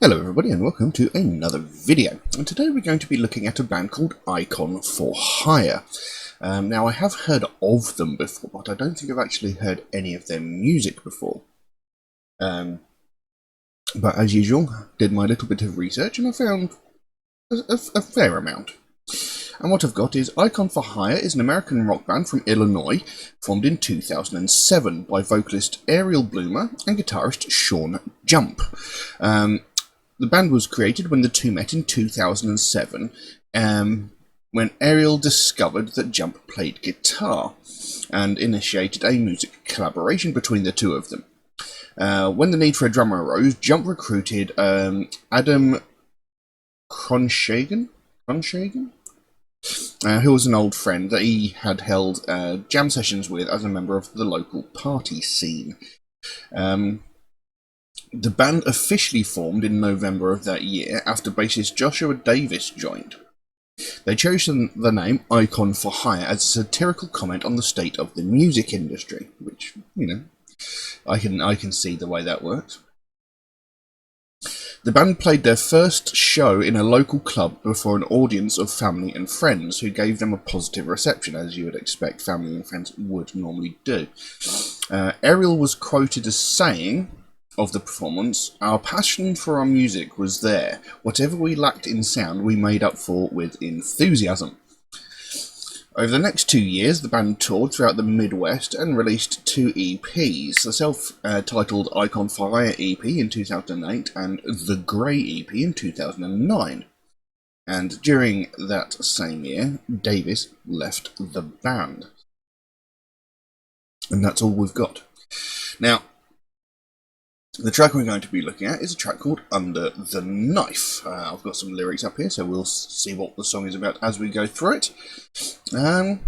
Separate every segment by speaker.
Speaker 1: Hello everybody and welcome to another video, and today we're going to be looking at a band called Icon for Hire. Now I have heard of them before, but I don't think I've actually heard any of their music before. But as usual, did my little bit of research and I found a fair amount. And what I've got is Icon for Hire is an American rock band from Illinois, formed in 2007 by vocalist Ariel Bloomer and guitarist Sean Jump. The band was created when the two met in 2007, when Ariel discovered that Jump played guitar, and initiated a music collaboration between the two of them. When the need for a drummer arose, Jump recruited Adam Cronshagen, who was an old friend that he had held jam sessions with as a member of the local party scene. The band officially formed in November of that year after bassist Joshua Davis joined. They chose the name Icon for Hire as a satirical comment on the state of the music industry, which, you know, I can see the way that works. The band played their first show in a local club before an audience of family and friends, who gave them a positive reception, as you would expect family and friends would normally do. Ariel was quoted as saying of the performance, "Our passion for our music was there. Whatever we lacked in sound, we made up for with enthusiasm." Over the next 2 years, the band toured throughout the Midwest and released 2 EPs, the self-titled Icon for Hire EP in 2008 and The Grey EP in 2009. And during that same year, Davis left the band. And that's all we've got. Now, the track we're going to be looking at is a track called Under the Knife. I've got some lyrics up here, so we'll see what the song is about as we go through it. So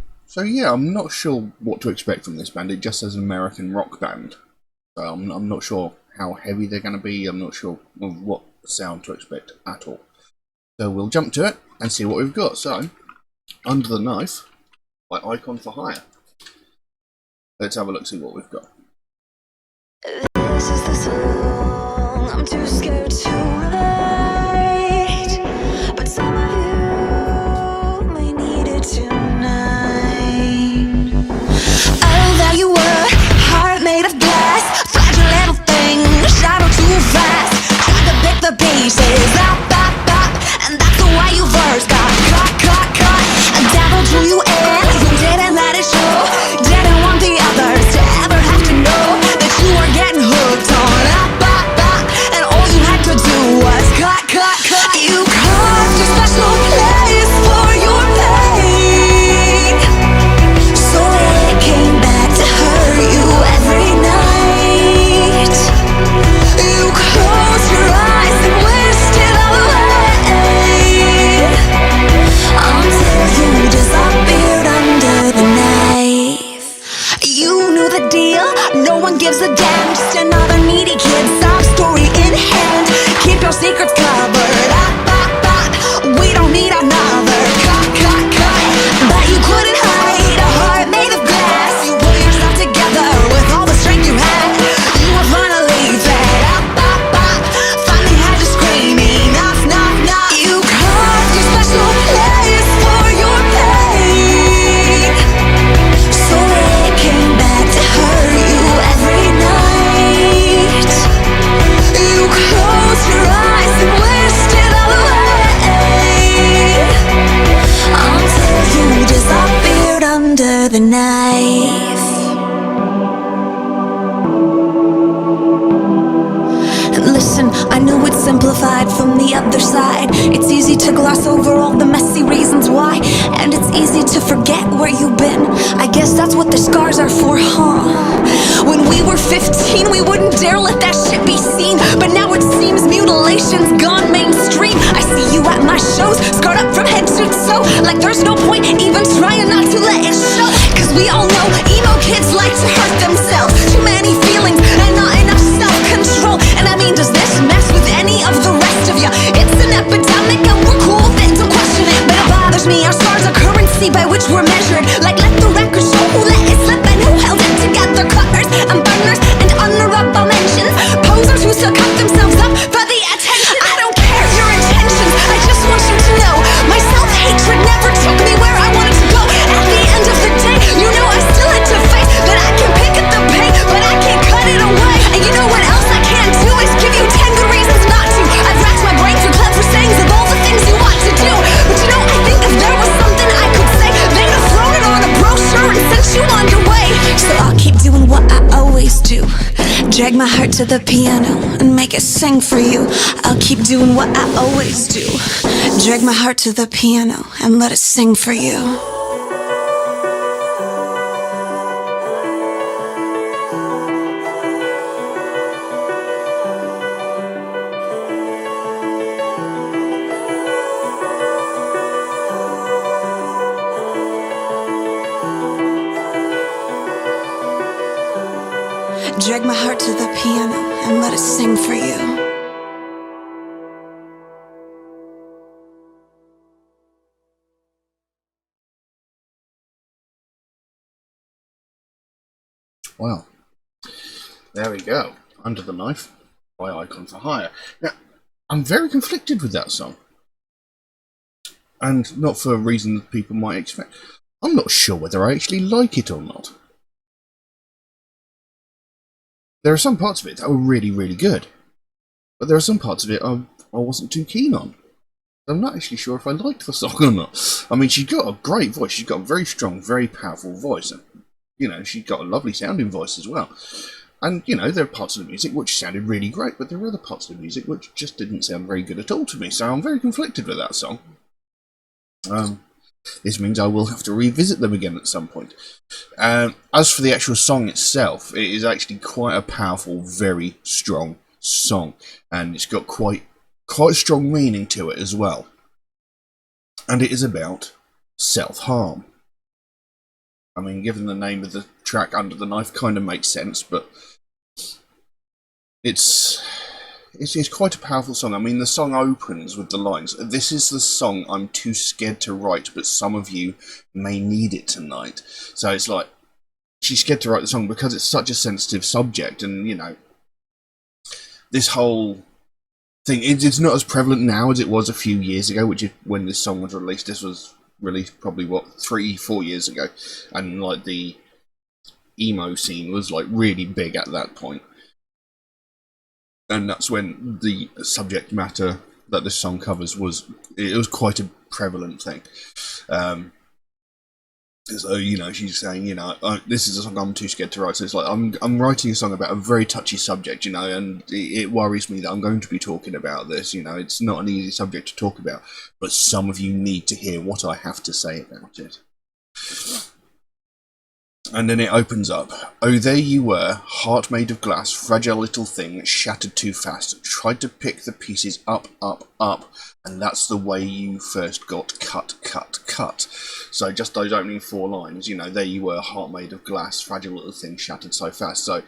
Speaker 1: yeah, I'm not sure what to expect from this band. It just says American rock band. So I'm not sure how heavy they're going to be. I'm not sure of what sound to expect at all. So we'll jump to it and see what we've got. So, Under the Knife by Icon for Hire. Let's have a look, see what we've got.
Speaker 2: This is the song I'm too scared to write, but some of you may need it tonight. Oh, there you were, heart made of glass, fragile little thing, shadow too fast. Tried to pick the pieces up, and that's the way you first got caught. A devil drew you in, you didn't let it show. Didn't want the others to ever have to know that you were getting hooked on up, and all you had to do was cut. You carved a special place for your pain, so it came back to hurt you every night. You closed your eyes and wished it away, until you disappeared under the knife. You knew the deal, no one gives a damn, just another needy kid, sob story in hand. Keep your secrets covered up, we don't need another cut. But you couldn't hide a heart made of glass. You pulled yourself together with all the strength you had. You were finally fed up, finally had to scream enough. You carved a special place for your pain, so it came back to hurt you every night. You closed your eyes and wished it all away, until you disappeared under the knife. Listen, I know it's simplified from the other side. It's easy to gloss over all the messy reasons why, and it's easy to forget where you've been. I guess that's what the scars are for, huh? When we were 15, we wouldn't dare let that shit be seen, but now it seems mutilation's gone mainstream. I see you at my shows, scarred up from head to toe, like there's no point even trying not to let it show. Cause we all know emo kids like to hurt themselves. Too many feelings and not enough self-control. And I mean, does this mess with any of the rest of ya? It's an epidemic and we're cool with it, don't question it. But it bothers me, our scars are currency by which we're measured. Like let the record show who let it slip and who held it together. Cutters and burners and honorable mentions, posers who still cut themselves up for the attention. I Drag my heart to the piano and make it sing for you. I'll keep doing what I always do. Drag my heart to the piano and let it sing for you. Drag my heart to the piano and let it sing for you.
Speaker 1: Well, there we go. Under the Knife by Icon for Hire. Now, I'm very conflicted with that song. And not for a reason that people might expect. I'm not sure whether I actually like it or not. There are some parts of it that were really, really good. But there are some parts of it I wasn't too keen on. I'm not actually sure if I liked the song or not. I mean, she's got a great voice. She's got a very strong, very powerful voice. And, you know, she's got a lovely sounding voice as well. And, you know, there are parts of the music which sounded really great, but there are other parts of the music which just didn't sound very good at all to me. So I'm very conflicted with that song. This means I will have to revisit them again at some point. As for the actual song itself, it is actually quite a powerful, very strong song. And it's got quite strong meaning to it as well. And it is about self-harm. I mean, given the name of the track, Under the Knife, kind of makes sense, but it's quite a powerful song. I mean, the song opens with the lines, "This is the song I'm too scared to write, but some of you may need it tonight." So it's like, she's scared to write the song because it's such a sensitive subject, and, you know, this whole thing, it's not as prevalent now as it was a few years ago, which is when this song was released. This was released probably, 3-4 years ago, and, like, the emo scene was, like, really big at that point. And that's when the subject matter that this song covers was quite a prevalent thing. So, you know, she's saying, you know, this is a song I'm too scared to write. So it's like, I'm writing a song about a very touchy subject, you know, and it worries me that I'm going to be talking about this. You know, it's not an easy subject to talk about, but some of you need to hear what I have to say about it. And then it opens up. "Oh, there you were, heart made of glass, fragile little thing, shattered too fast. Tried to pick the pieces up, up, up, and that's the way you first got cut, cut, cut." So just those opening 4 lines, you know, there you were, heart made of glass, fragile little thing, shattered so fast. So,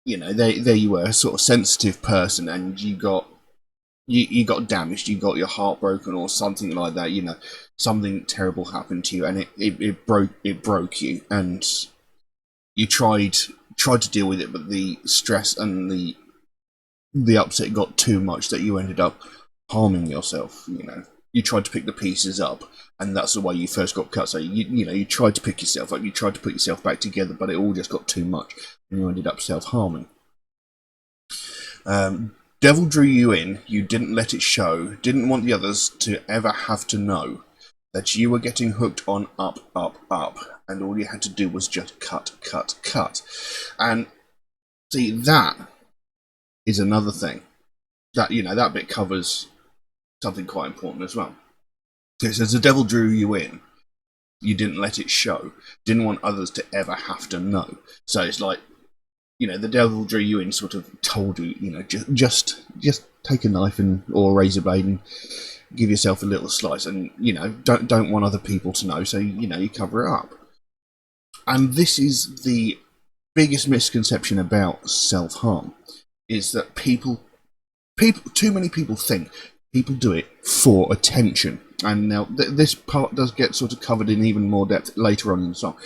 Speaker 1: you know, there you were, a sort of sensitive person, and you got damaged, you got your heart broken or something like that, you know, something terrible happened to you, and it broke you, and you tried to deal with it, but the stress and the upset got too much that you ended up harming yourself. You know, you tried to pick the pieces up, and that's the way you first got cut. So you tried to pick yourself up, you tried to put yourself back together, but it all just got too much, and you ended up self-harming. Devil drew you in, you didn't let it show, didn't want the others to ever have to know that you were getting hooked on up, up, up, and all you had to do was just cut, cut, cut. And see, that is another thing. That, you know, that bit covers something quite important as well. It says, "The devil drew you in, you didn't let it show, didn't want others to ever have to know." So it's like, you know, the devil drew you in, sort of told you, you know, just take a knife or a razor blade and give yourself a little slice, and, you know, don't want other people to know, so, you know, you cover it up. And this is the biggest misconception about self-harm, is that people, too many people think people do it for attention. And now this part does get sort of covered in even more depth later on in the song,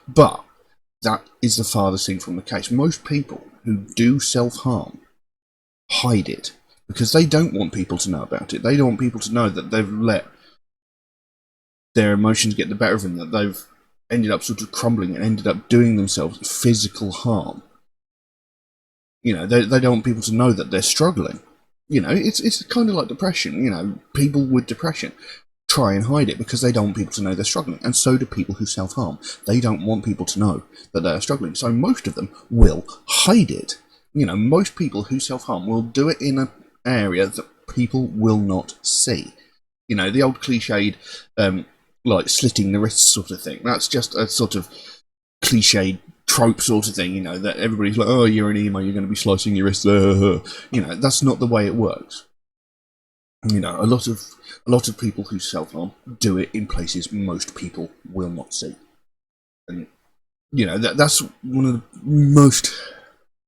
Speaker 1: but that is the farthest thing from the case. Most people who do self-harm hide it because they don't want people to know about it. They don't want people to know that they've let their emotions get the better of them, that they've ended up sort of crumbling and ended up doing themselves physical harm. You know, they don't want people to know that they're struggling. You know, it's kind of like depression. You know, people with depression try and hide it because they don't want people to know they're struggling. And so do people who self-harm. They don't want people to know that they're struggling. So most of them will hide it. You know, most people who self-harm will do it in an area that people will not see. You know, the old cliched, like slitting the wrists sort of thing. That's just a sort of cliched trope sort of thing, you know, that everybody's like, oh, you're an emo, you're going to be slicing your wrists. You know, that's not the way it works. You know, a lot of people who self-harm do it in places most people will not see. And, you know, that's one of the most...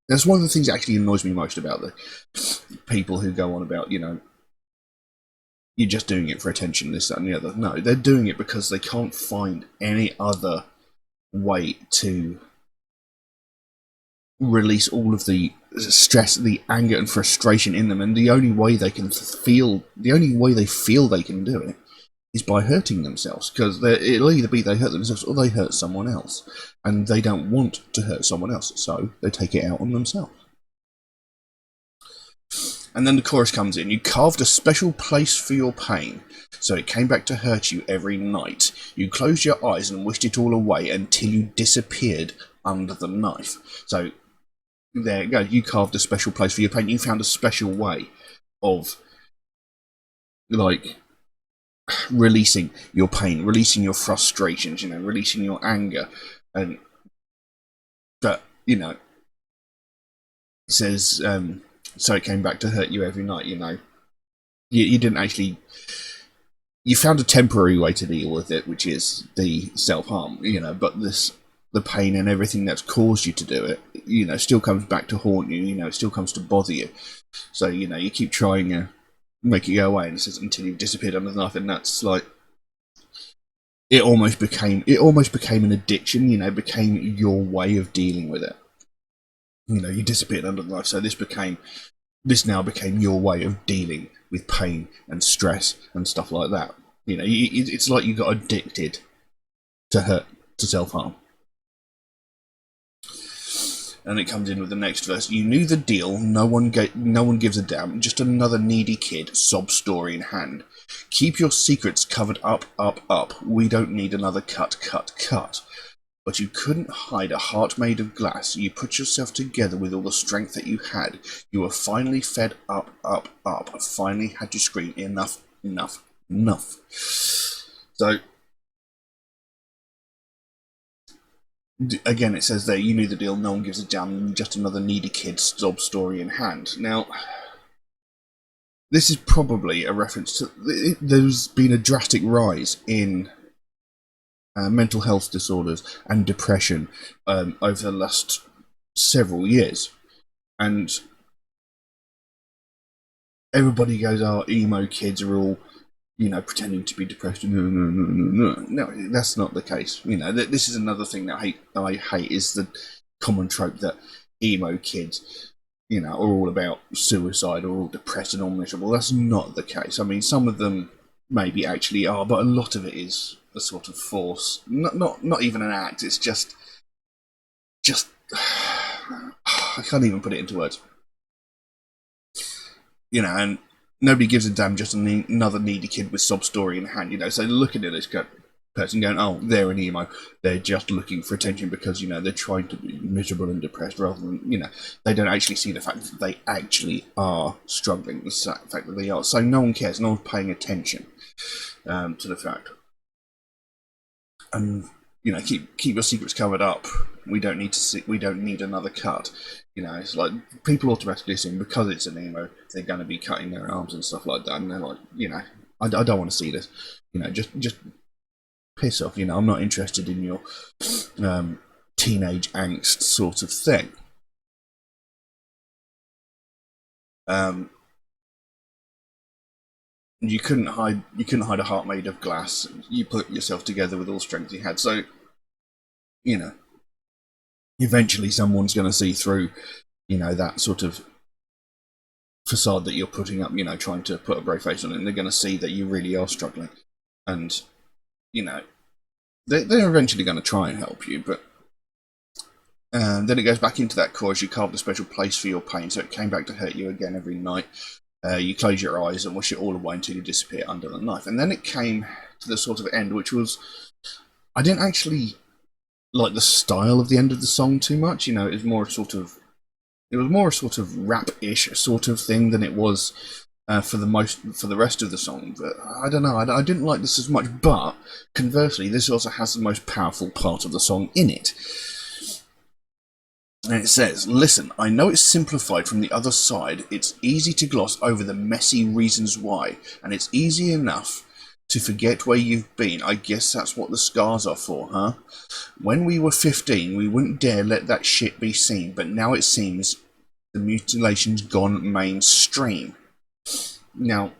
Speaker 1: That's one of the things that actually annoys me most about the people who go on about, you know, you're just doing it for attention, this, that, and the other. No, they're doing it because they can't find any other way to release all of the stress, the anger and frustration in them, and the only way they feel they can do it is by hurting themselves, because it'll either be they hurt themselves or they hurt someone else, and they don't want to hurt someone else, so they take it out on themselves. And then the chorus comes in. You carved a special place for your pain, so it came back to hurt you every night. You closed your eyes and wished it all away until you disappeared under the knife. So there you go. You carved a special place for your pain. You found a special way of, like, releasing your pain, releasing your frustrations, you know, releasing your anger. And but, you know, it says, so it came back to hurt you every night, you know. You didn't actually... You found a temporary way to deal with it, which is the self-harm, you know, but the pain and everything that's caused you to do it, you know, still comes back to haunt you, you know, it still comes to bother you. So, you know, you keep trying to make it go away, and it says until you've disappeared under the knife, and that's like... It almost became an addiction, you know, became your way of dealing with it. You know, you disappeared under the knife, so this now became your way of dealing with pain and stress and stuff like that. You know, it's like you got addicted to self-harm. And it comes in with the next verse. You knew the deal. No one gives a damn. Just another needy kid. Sob story in hand. Keep your secrets covered up, up, up. We don't need another cut, cut, cut. But you couldn't hide a heart made of glass. You put yourself together with all the strength that you had. You were finally fed up, up, up. Finally had to scream, enough, enough, enough. So, again, it says there, you knew the deal, no one gives a damn, just another needy kid, sob story in hand. Now, this is probably a reference to... There's been a drastic rise in mental health disorders and depression over the last several years. And everybody goes, oh, emo kids are all, you know, pretending to be depressed. No, that's not the case. You know, this is another thing that I hate is the common trope that emo kids, you know, are all about suicide or all depressed and all miserable. That's not the case. I mean, some of them maybe actually are, but a lot of it is a sort of force. Not even an act. It's just I can't even put it into words. You know, and nobody gives a damn, just another needy kid with sob story in hand, you know. So looking at this person going, oh, they're an emo. They're just looking for attention because, you know, they're trying to be miserable and depressed rather than, you know, they don't actually see the fact that they actually are struggling, the fact that they are. So no one cares. No one's paying attention to the fact. And, you know, keep your secrets covered up. We don't need another cut. You know, it's like people automatically assume because it's an emo, they're going to be cutting their arms and stuff like that. And they're like, you know, I don't want to see this. You know, just piss off. You know, I'm not interested in your teenage angst sort of thing. You couldn't hide a heart made of glass. You put yourself together with all strength you had. So, you know, eventually someone's going to see through, you know, that sort of facade that you're putting up, you know, trying to put a brave face on it, and they're going to see that you really are struggling. And, you know, they're eventually going to try and help you, but then it goes back into that chorus. You carved a special place for your pain, so it came back to hurt you again every night. You close your eyes and wish it all away until you disappear under the knife. And then it came to the sort of end, which was, I didn't actually like the style of the end of the song too much. It was more a sort of rap-ish sort of thing than it was for the rest of the song. But I don't know, I didn't like this as much. But conversely, this also has the most powerful part of the song in it. And it says, listen, I know it's simplified from the other side. It's easy to gloss over the messy reasons why, and it's easy enough to forget where you've been. I guess that's what the scars are for, huh? When we were 15, we wouldn't dare let that shit be seen, but now it seems the mutilation's gone mainstream. Now,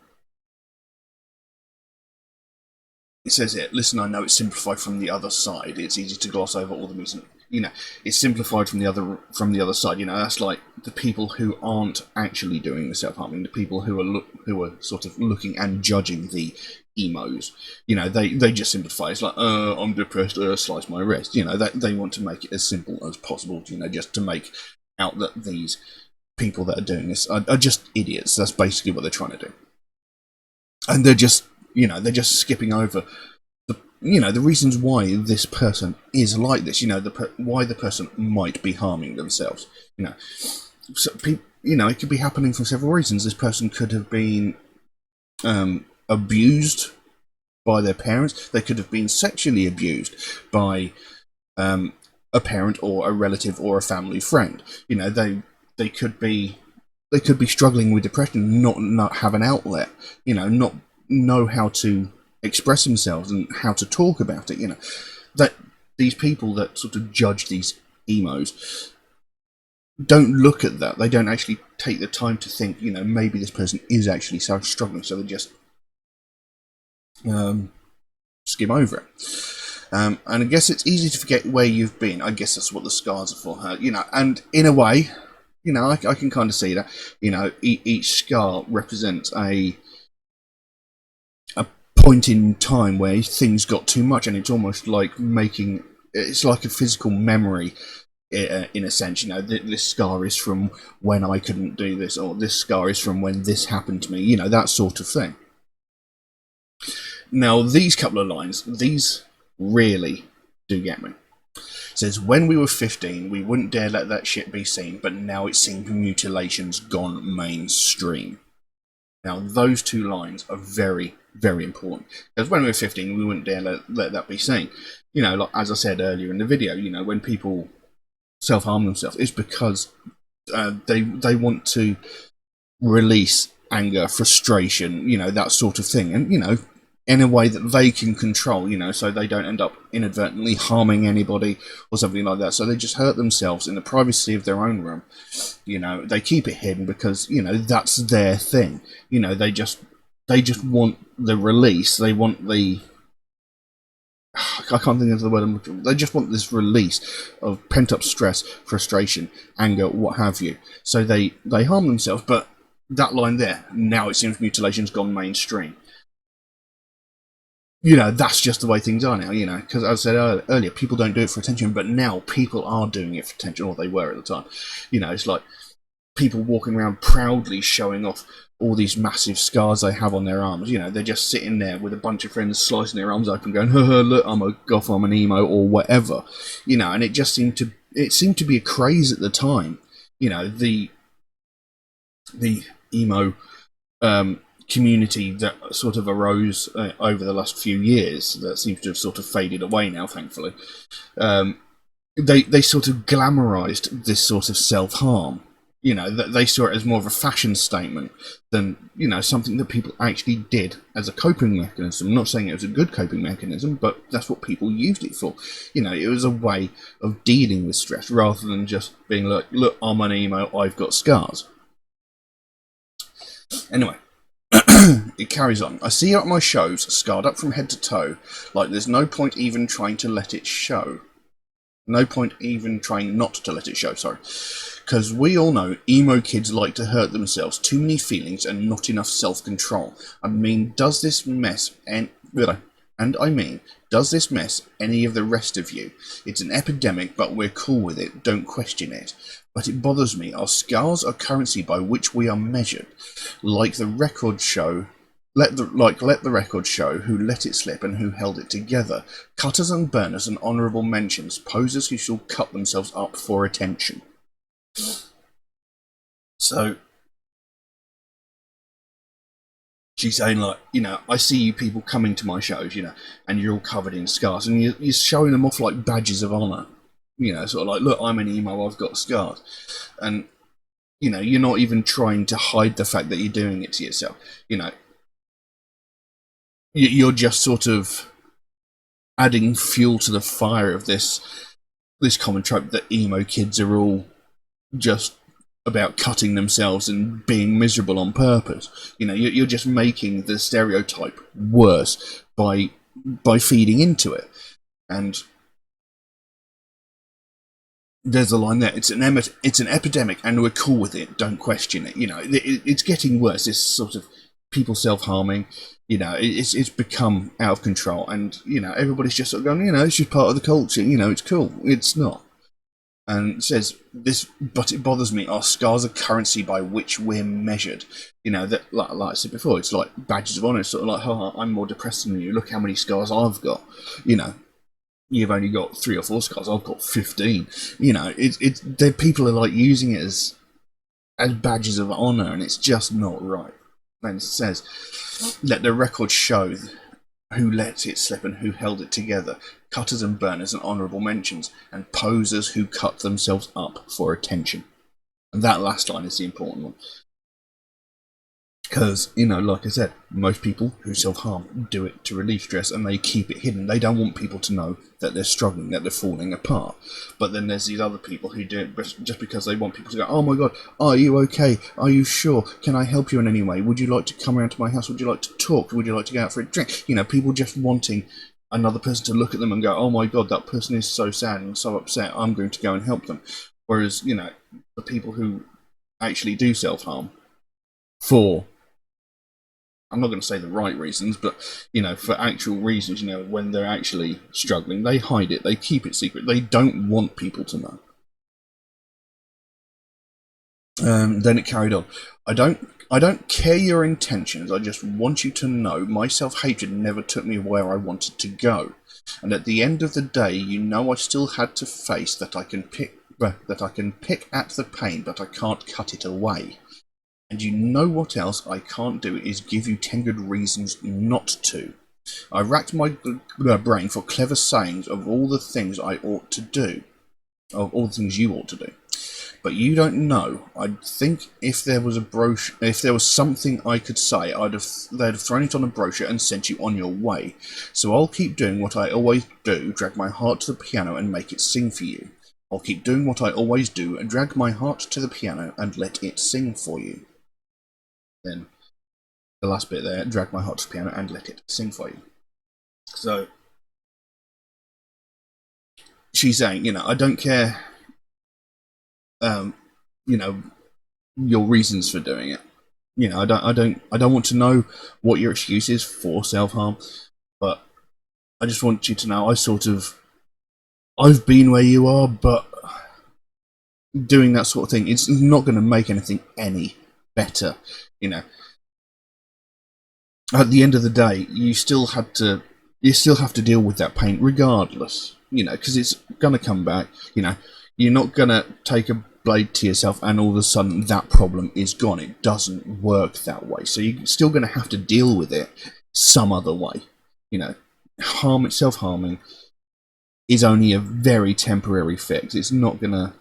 Speaker 1: it says here, listen, I know it's simplified from the other side. It's easy to gloss over all the reasons. It's simplified from the other side. That's like the people who aren't actually doing the self-harming, the people who are sort of looking and judging the emos. They just simplify. It's like, I'm depressed, slice my wrist. They want to make it as simple as possible. Just to make out that these people that are doing this are just idiots. That's basically what they're trying to do, and they're just skipping over the reasons why this person is like this, why the person might be harming themselves, So, it could be happening for several reasons. This person could have been abused by their parents. They could have been sexually abused by a parent or a relative or a family friend. They could be struggling with depression, not have an outlet, not know how to express themselves and how to talk about it. That these people that sort of judge these emos don't look at that. They don't actually take the time to think, maybe this person is actually struggling, so they just skim over it. And I guess it's easy to forget where you've been. I guess that's what the scars are for her, and in a way, I can kind of see that. Each scar represents a point in time where things got too much, and it's almost like it's like a physical memory in a sense. This scar is from when I couldn't do this, or this scar is from when this happened to me, that sort of thing. Now, these couple of lines, these really do get me. It says, when we were 15, we wouldn't dare let that shit be seen, but now it seems mutilation's gone mainstream. Now, those two lines are very, very important. Because when we were 15, we wouldn't dare let that be seen. Like, as I said earlier in the video, when people self-harm themselves, it's because they want to release anger, frustration, that sort of thing. And, in a way that they can control, so they don't end up inadvertently harming anybody or something like that. So they just hurt themselves in the privacy of their own room. They keep it hidden because, that's their thing. They just want the release. They want the... I can't think of the word I'm looking for. They just want this release of pent-up stress, frustration, anger, what have you. So they harm themselves, but that line there, now it seems mutilation's gone mainstream. That's just the way things are now, because as I said earlier, people don't do it for attention, but now people are doing it for attention, or they were at the time. It's like people walking around proudly showing off all these massive scars they have on their arms. They're just sitting there with a bunch of friends slicing their arms open going, look, I'm a goth, I'm an emo, or whatever. And it just seemed to be a craze at the time. The emo community that sort of arose over the last few years, that seems to have sort of faded away now, thankfully. They sort of glamorized this sort of self-harm. They saw it as more of a fashion statement than, something that people actually did as a coping mechanism. I'm not saying it was a good coping mechanism, but that's what people used it for. It was a way of dealing with stress rather than just being like, look, I'm an emo, I've got scars. Anyway, it carries on. I see you at my shows, scarred up from head to toe, like there's no point even trying to let it show. No point even trying not to let it show, sorry. Because we all know emo kids like to hurt themselves, too many feelings and not enough self-control. I mean, does this mess end... And I mean, does this mess any of the rest of you? It's an epidemic, but we're cool with it, don't question it. But it bothers me, our scars are currency by which we are measured. Like the record show let the record show who let it slip and who held it together. Cutters and burners and honourable mentions, posers who shall cut themselves up for attention. So she's saying, like, you know, I see you people coming to my shows, you know, and you're all covered in scars, and you're showing them off like badges of honour. You know, sort of like, look, I'm an emo, I've got scars. And, you know, you're not even trying to hide the fact that you're doing it to yourself. You know, you're just sort of adding fuel to the fire of this common trope that emo kids are all just about cutting themselves and being miserable on purpose. You know, you're just making the stereotype worse by feeding into it. And there's a line there. It's an epidemic, and we're cool with it. Don't question it. You know, it's getting worse. This sort of people self-harming. You know, it's become out of control, and you know, everybody's just sort of going, you know, it's just part of the culture. You know, it's cool. It's not. And it says this, but it bothers me. Our scars are currency by which we're measured. You know, that like I said before, it's like badges of honour. It's sort of like, oh, I'm more depressed than you. Look how many scars I've got. You know, you've only got 3 or 4 scars. I've got 15. You know, people are like using it as badges of honour, and it's just not right. And it says, let the record show who let it slip and who held it together. Cutters and burners and honourable mentions, and posers who cut themselves up for attention. And that last line is the important one. Because, you know, like I said, most people who self-harm do it to relieve stress, and they keep it hidden. They don't want people to know that they're struggling, that they're falling apart. But then there's these other people who do it just because they want people to go, oh my god, are you okay? Are you sure? Can I help you in any way? Would you like to come around to my house? Would you like to talk? Would you like to go out for a drink? You know, people just wanting another person to look at them and go, oh my god, that person is so sad and so upset, I'm going to go and help them. Whereas, you know, the people who actually do self-harm for, I'm not going to say the right reasons, but, you know, for actual reasons, you know, when they're actually struggling, they hide it, they keep it secret, they don't want people to know. Then it carried on. I don't care your intentions, I just want you to know my self-hatred never took me where I wanted to go. And at the end of the day, you know, I still had to face that I can pick at the pain, but I can't cut it away. And you know what else I can't do is give you 10 good reasons not to. I racked my brain for clever sayings of all the things I ought to do, of all the things you ought to do. But you don't know. I think if there was a brochure, if there was something I could say, they'd have thrown it on a brochure and sent you on your way. So I'll keep doing what I always do, drag my heart to the piano and make it sing for you. I'll keep doing what I always do and drag my heart to the piano and let it sing for you. Then the last bit there, drag my heart to the piano and let it sing for you. So she's saying, you know, I don't care, you know, your reasons for doing it. You know, I don't want to know what your excuse is for self-harm, but I just want you to know I've been where you are, but doing that sort of thing, it's not going to make anything any better. You know, at the end of the day, you still have to deal with that pain regardless. You know, because it's going to come back. You know, you're not going to take a blade to yourself and all of a sudden that problem is gone. It doesn't work that way. So you're still going to have to deal with it some other way. You know, self-harming is only a very temporary fix. It's not going to,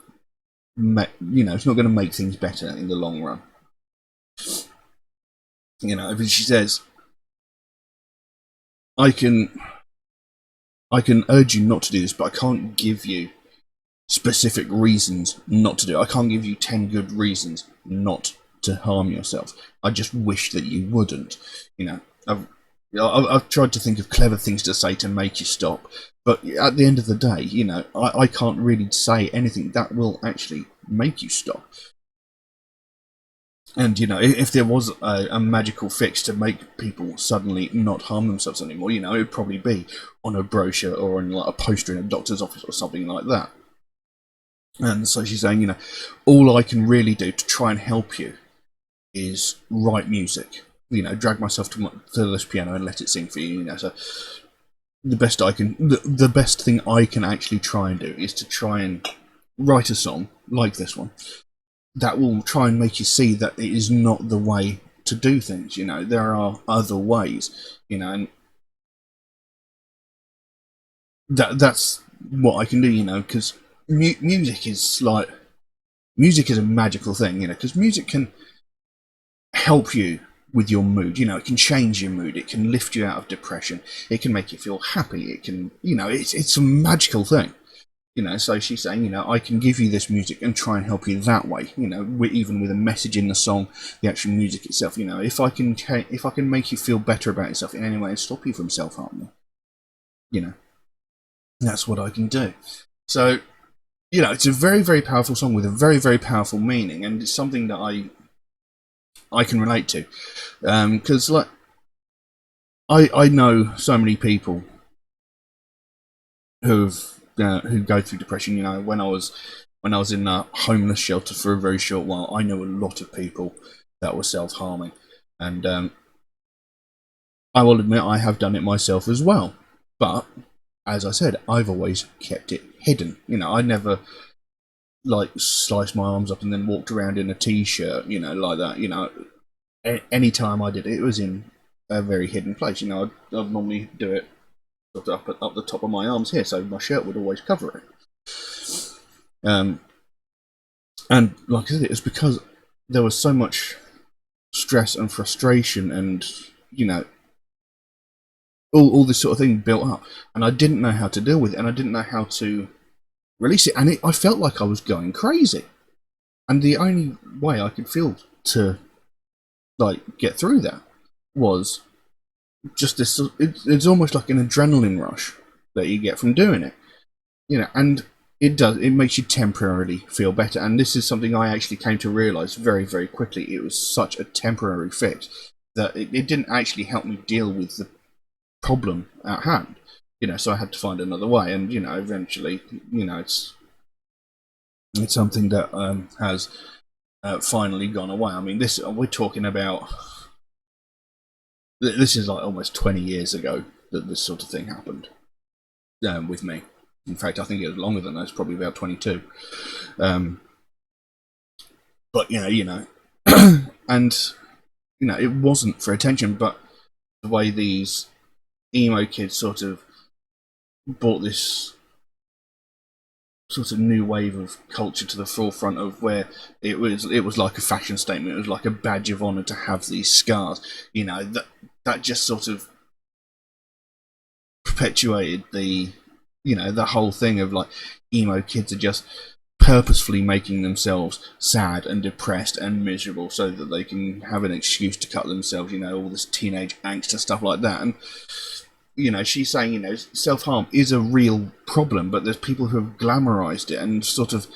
Speaker 1: it's not going to make things better in the long run. You know, she says, I can urge you not to do this, but I can't give you specific reasons not to do it. I can't give you 10 good reasons not to harm yourself. I just wish that you wouldn't. You know, I've tried to think of clever things to say to make you stop, but at the end of the day, you know, I can't really say anything that will actually make you stop. And, you know, if there was a magical fix to make people suddenly not harm themselves anymore, you know, it would probably be on a brochure or on like a poster in a doctor's office or something like that. And so she's saying, you know, all I can really do to try and help you is write music. You know, drag myself to this piano and let it sing for you. You know, so the best thing I can actually try and do is to try and write a song like this one that will try and make you see that it is not the way to do things. You know, there are other ways. You know, and that's what I can do. You know, because music is like music is a magical thing. You know, because music can help you with your mood. You know, it can change your mood. It can lift you out of depression. It can make you feel happy. It can, you know, it's a magical thing. You know, so she's saying, you know, I can give you this music and try and help you that way. You know, even with a message in the song, the actual music itself. You know, if I can make you feel better about yourself in any way and stop you from self-harming, you know, that's what I can do. So, you know, it's a very, very powerful song with a very, very powerful meaning, and it's something that I can relate to, because like I know so many people who go through depression. You know, when I was in a homeless shelter for a very short while, I know a lot of people that were self-harming, and I will admit I have done it myself as well. But as I said, I've always kept it hidden. You know, I never like sliced my arms up and then walked around in a t-shirt. You know, like that. You know, any time I did it, it was in a very hidden place. You know, I'd normally do it up the top of my arms here, so my shirt would always cover it. And like I said, it was because there was so much stress and frustration, and you know, all this sort of thing built up, and I didn't know how to deal with it, and I didn't know how to release it, and I felt like I was going crazy, and the only way I could feel to like get through that was just this. It's almost like an adrenaline rush that you get from doing it, you know, and it makes you temporarily feel better, and this is something I actually came to realize very, very quickly. It was such a temporary fix that it didn't actually help me deal with the problem at hand, you know, so I had to find another way, and you know, eventually, you know, it's something that has finally gone away. I mean, this we're talking about. This is like almost 20 years ago that this sort of thing happened with me. In fact, I think it was longer than that. It's probably about 22. But you know, and you know, it wasn't for attention, but the way these emo kids sort of brought this sort of new wave of culture to the forefront of where it was like a fashion statement. It was like a badge of honor to have these scars. You know, that just sort of perpetuated the, you know, the whole thing of like emo kids are just purposefully making themselves sad and depressed and miserable so that they can have an excuse to cut themselves, you know, all this teenage angst and stuff like that. And you know, she's saying, you know, self-harm is a real problem, but there's people who have glamorized it and sort of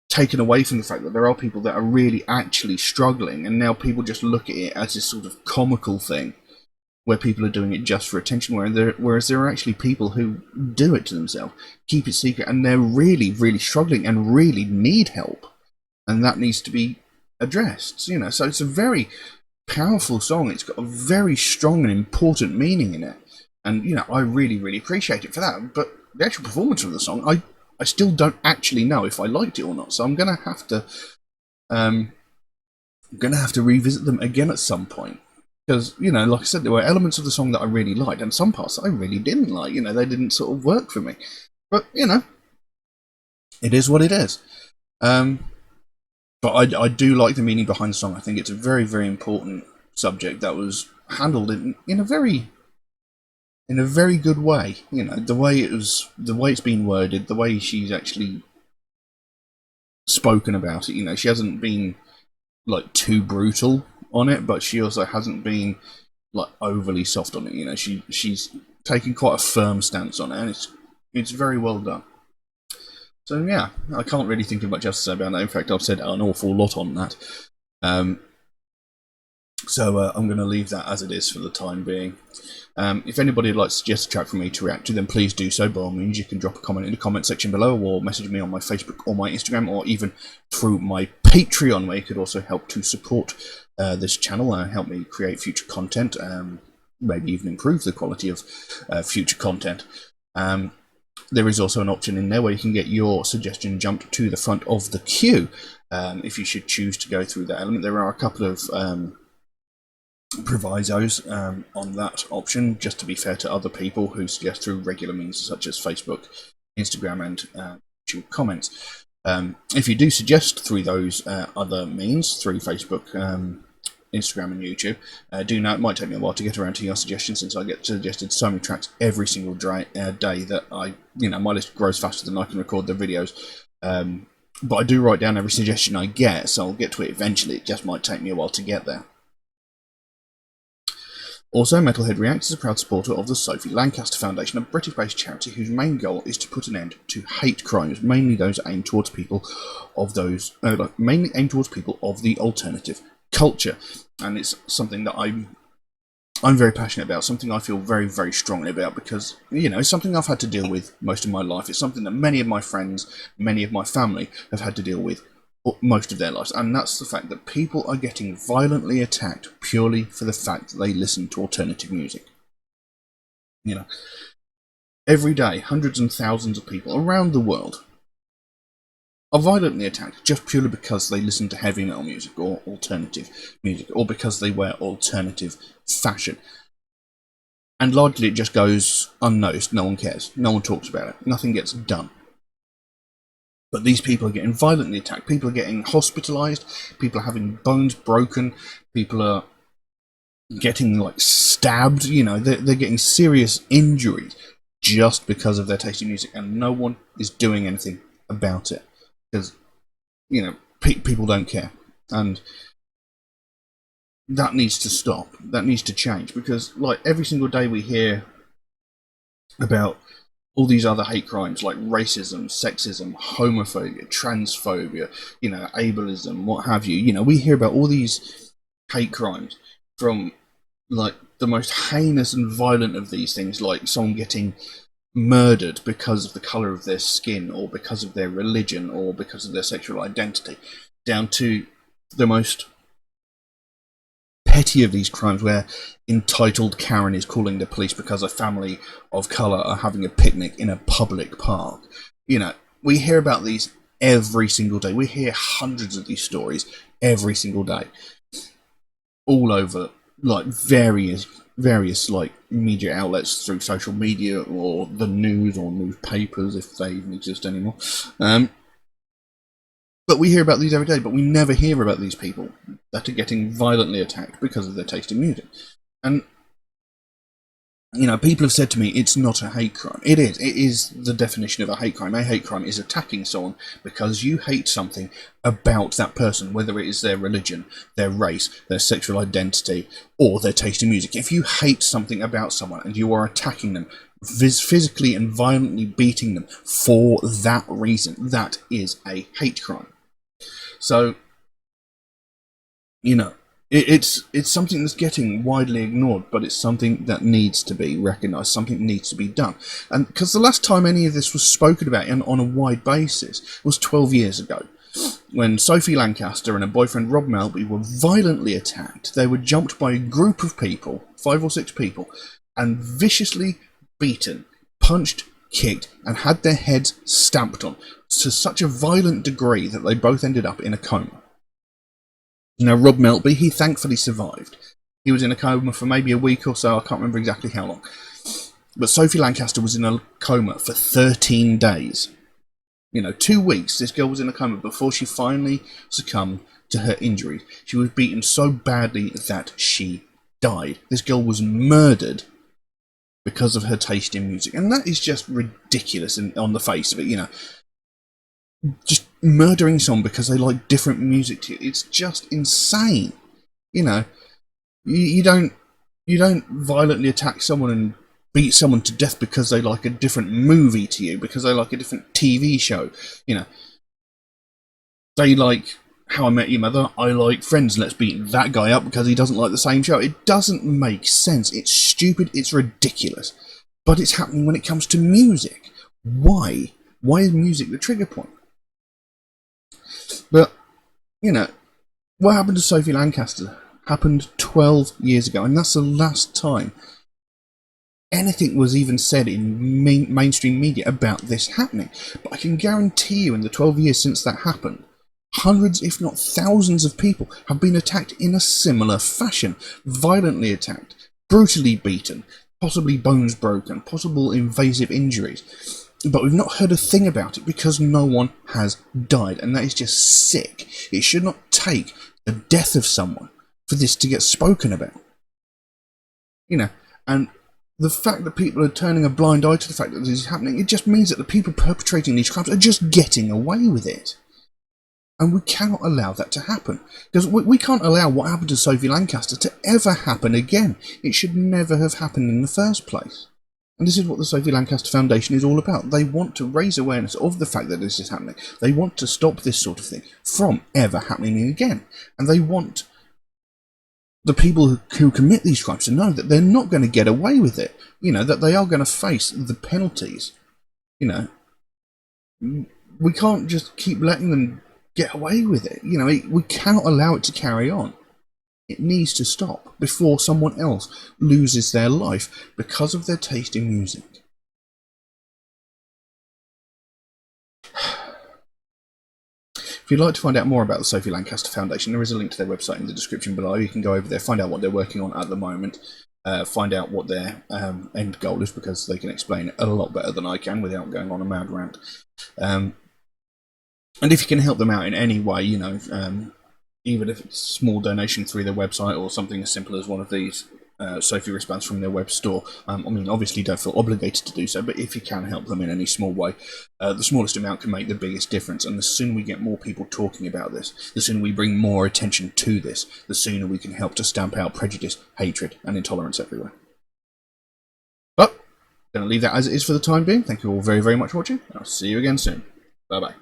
Speaker 1: taken away from the fact that there are people that are really actually struggling, and now people just look at it as this sort of comical thing where people are doing it just for attention, whereas there are actually people who do it to themselves, keep it secret, and they're really, really struggling and really need help, and that needs to be addressed, you know. So it's a very powerful song. It's got a very strong and important meaning in it, and you know, I really, really appreciate it for that. But the actual performance of the song, I still don't actually know if I liked it or not. So I'm gonna have to revisit them again at some point, because you know, like I said, there were elements of the song that I really liked, and some parts I really didn't like. You know, they didn't sort of work for me. But you know, it is what it is. But I do like the meaning behind the song. I think it's a very, very important subject that was handled in a very good way. You know, the way it's been worded, the way she's actually spoken about it. You know, she hasn't been like too brutal on it, but she also hasn't been like overly soft on it. You know, she's taken quite a firm stance on it, and it's very well done. So yeah, I can't really think of much else to say about that. In fact, I've said an awful lot on that. So I'm going to leave that as it is for the time being. If anybody would like to suggest a track for me to react to, then please do so. By all means, you can drop a comment in the comment section below, or message me on my Facebook or my Instagram, or even through my Patreon, where you could also help to support this channel and help me create future content, maybe even improve the quality of future content. There is also an option in there where you can get your suggestion jumped to the front of the queue if you should choose to go through that element. There are a couple of provisos on that option, just to be fair to other people who suggest through regular means such as Facebook, Instagram, and YouTube comments. If you do suggest through those other means, through Facebook, Instagram, and YouTube, do know it might take me a while to get around to your suggestions, since I get suggested so many tracks every single day that my list grows faster than I can record the videos. But I do write down every suggestion I get, so I'll get to it eventually. It just might take me a while to get there. Also, Metalhead Reacts is a proud supporter of the Sophie Lancaster Foundation, a British-based charity whose main goal is to put an end to hate crimes, mainly those aimed towards people of the alternative culture. And it's something that I'm very passionate about, something I feel very, very strongly about, because, it's something I've had to deal with most of my life. It's something that many of my friends, many of my family have had to deal with most of their lives, and that's the fact that people are getting violently attacked purely for the fact that they listen to alternative music. Every day, hundreds and thousands of people around the world are violently attacked just purely because they listen to heavy metal music or alternative music, or because they wear alternative fashion. And largely it just goes unnoticed. No one cares. No one talks about it. Nothing gets done. But these people are getting violently attacked. People are getting hospitalized. People are having bones broken. People are getting stabbed. They're getting serious injuries just because of their taste in music, and no one is doing anything about it because people don't care, and that needs to stop. That needs to change, because every single day we hear about all these other hate crimes like racism, sexism, homophobia, transphobia, ableism, what have you. We hear about all these hate crimes, from the most heinous and violent of these things, like someone getting murdered because of the colour of their skin, or because of their religion, or because of their sexual identity, down to the most petty of these crimes, where entitled Karen is calling the police because a family of colour are having a picnic in a public park. We hear about these every single day. We hear hundreds of these stories every single day, all over various media outlets, through social media or the news or newspapers, if they even exist anymore. But we hear about these every day, but we never hear about these people that are getting violently attacked because of their taste in music. And, people have said to me, it's not a hate crime. It is. It is the definition of a hate crime. A hate crime is attacking someone because you hate something about that person, whether it is their religion, their race, their sexual identity, or their taste in music. If you hate something about someone and you are attacking them, physically and violently beating them for that reason, that is a hate crime. So, it's something that's getting widely ignored, but it's something that needs to be recognised, something needs to be done. And because the last time any of this was spoken about on a wide basis was 12 years ago, when Sophie Lancaster and her boyfriend Rob Melby were violently attacked. They were jumped by a group of people, 5 or 6 people, and viciously beaten, punched, kicked, and had their heads stamped on to such a violent degree that they both ended up in a coma. Now, Rob Melby, he thankfully survived. He was in a coma for maybe a week or so, I can't remember exactly how long. But Sophie Lancaster was in a coma for 13 days. 2 weeks this girl was in a coma before she finally succumbed to her injuries. She was beaten so badly that she died. This girl was murdered because of her taste in music. And that is just ridiculous on the face of it, Just murdering someone because they like different music to you. It's just insane. You don't violently attack someone and beat someone to death because they like a different movie to you, because they like a different TV show. They like How I Met Your Mother, I like Friends, let's beat that guy up because he doesn't like the same show. It doesn't make sense. It's stupid, it's ridiculous. But it's happening when it comes to music. Why? Why is music the trigger point? But, you know, what happened to Sophie Lancaster happened 12 years ago, and that's the last time anything was even said in mainstream media about this happening. But I can guarantee you in the 12 years since that happened, hundreds, if not thousands of people have been attacked in a similar fashion. Violently attacked, brutally beaten, possibly bones broken, possible invasive injuries. But we've not heard a thing about it because no one has died, and that is just sick. It should not take the death of someone for this to get spoken about. You know, and the fact that people are turning a blind eye to the fact that this is happening, it just means that the people perpetrating these crimes are just getting away with it. And we cannot allow that to happen. Because we can't allow what happened to Sophie Lancaster to ever happen again. It should never have happened in the first place. And this is what the Sophie Lancaster Foundation is all about. They want to raise awareness of the fact that this is happening. They want to stop this sort of thing from ever happening again. And they want the people who commit these crimes to know that they're not going to get away with it. You know, that they are going to face the penalties. You know, we can't just keep letting them get away with it. You know, we cannot allow it to carry on. It needs to stop before someone else loses their life because of their taste in music. If you'd like to find out more about the Sophie Lancaster Foundation, there is a link to their website in the description below. You can go over there, find out what they're working on at the moment, find out what their end goal is, because they can explain it a lot better than I can without going on a mad rant. And if you can help them out in any way, you know, even if it's a small donation through their website or something as simple as one of these Sophie wristbands from their web store. I mean, obviously don't feel obligated to do so, but if you can help them in any small way, the smallest amount can make the biggest difference. And the sooner we get more people talking about this, the sooner we bring more attention to this, the sooner we can help to stamp out prejudice, hatred, and intolerance everywhere. But I'm going to leave that as it is for the time being. Thank you all very, very much for watching. I'll see you again soon. Bye-bye.